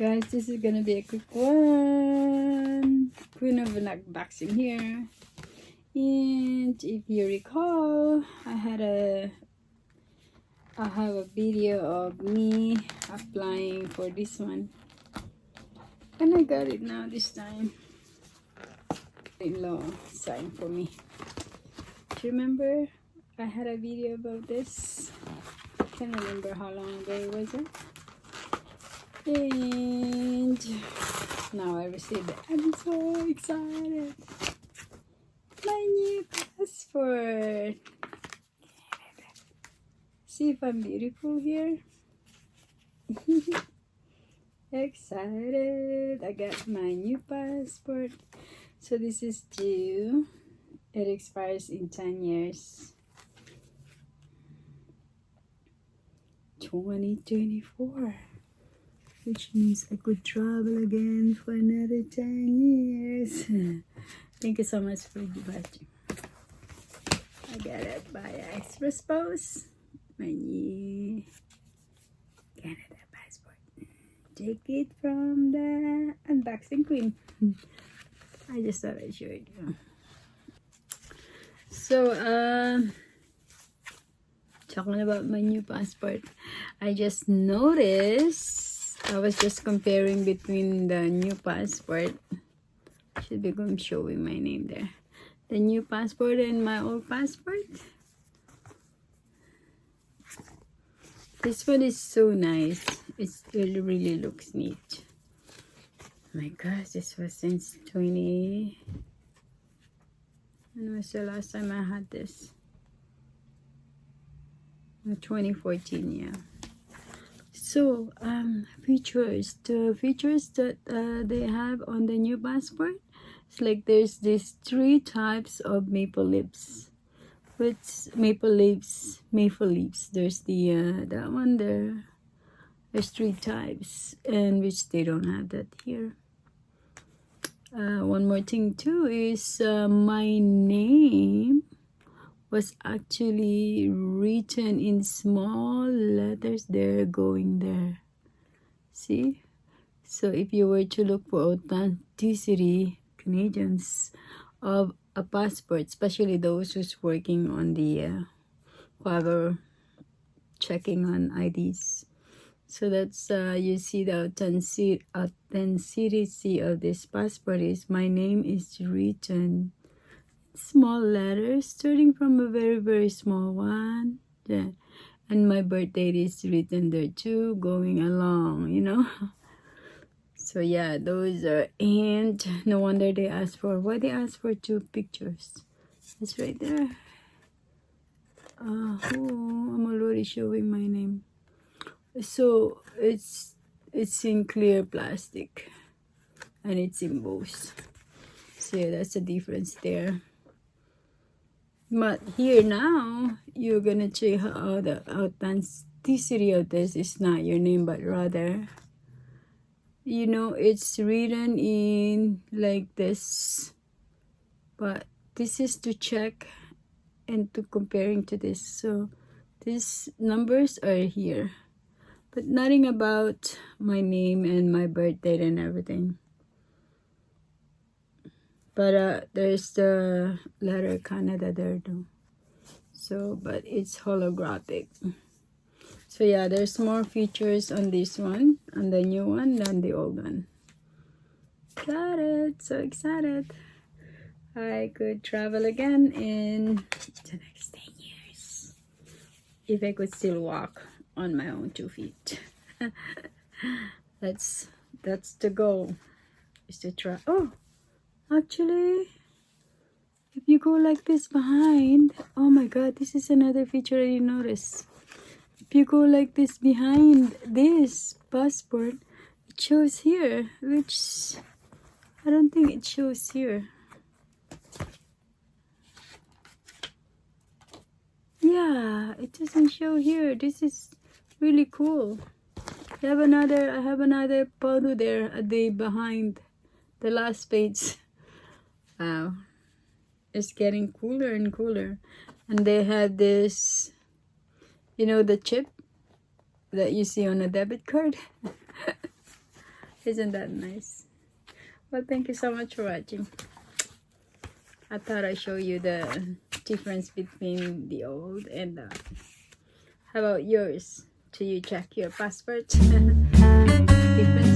guys, this is gonna be a quick one. Queen of unboxing here. And if you recall, I have a video of me applying for this one, and I got it now this time. In-law signed for me. Do you remember I had a video about this? I can't remember how long ago it was. And now I received it. I'm so excited. My new passport. See if I'm beautiful here. Excited. I got my new passport. So this is due. It expires in 10 years. 2024. Which means I could travel again for another 10 years. Thank you so much for watching. I got it by express post. My new Canada passport. Take it from the unboxing queen. I just thought I'd show it. So, talking about my new passport, I just noticed. I was just comparing between the new passport. Should be showing my name there. The new passport and my old passport. This one is so nice. It really looks neat. My gosh, this was since 20. When was the last time I had this? 2014, yeah. So, features. The features that they have on the new passport, it's like there's these 3 types of maple leaves. Which maple leaves. There's the that one there. There's 3 types, and which they don't have that here. One more thing too is my name was actually written in small letters there, going there. See? So if you were to look for authenticity, Canadians, of a passport, especially those who's working on the whoever checking on IDs. So that's you see the authenticity of this passport is my name is written small letters, starting from a very small one. Yeah. And my birth date is written there too, going along, you know. So yeah, those are, and no wonder they asked for, why they asked for 2 pictures. It's right there. Oh, I'm already showing my name. So it's in clear plastic and it's embossed. So yeah, that's the difference there. But here now, you're gonna check how the authenticity of this is not your name, but rather, you know, it's written in like this. But this is to check and to comparing to this. So these numbers are here, but nothing about my name and my birth date and everything. But there's the letter Canada there too. So, but it's holographic. So yeah, there's more features on this one, on the new one, than the old one. Got it. So excited. I could travel again in the next 10 years. If I could still walk on my own 2 feet. That's the goal. Is to try. Oh, actually, if you go like this behind, oh my god, this is another feature I didn't notice. If you go like this behind this passport, it shows here, which I don't think it shows here. Yeah, it doesn't show here. This is really cool. I have another photo there at the behind the last page. Wow. It's getting cooler and cooler. And they have this, you know, the chip that you see on a debit card. Isn't that nice? Well, thank you so much for watching. I thought I'd show you the difference between the old and the... How about yours? Do you check your passport? Difference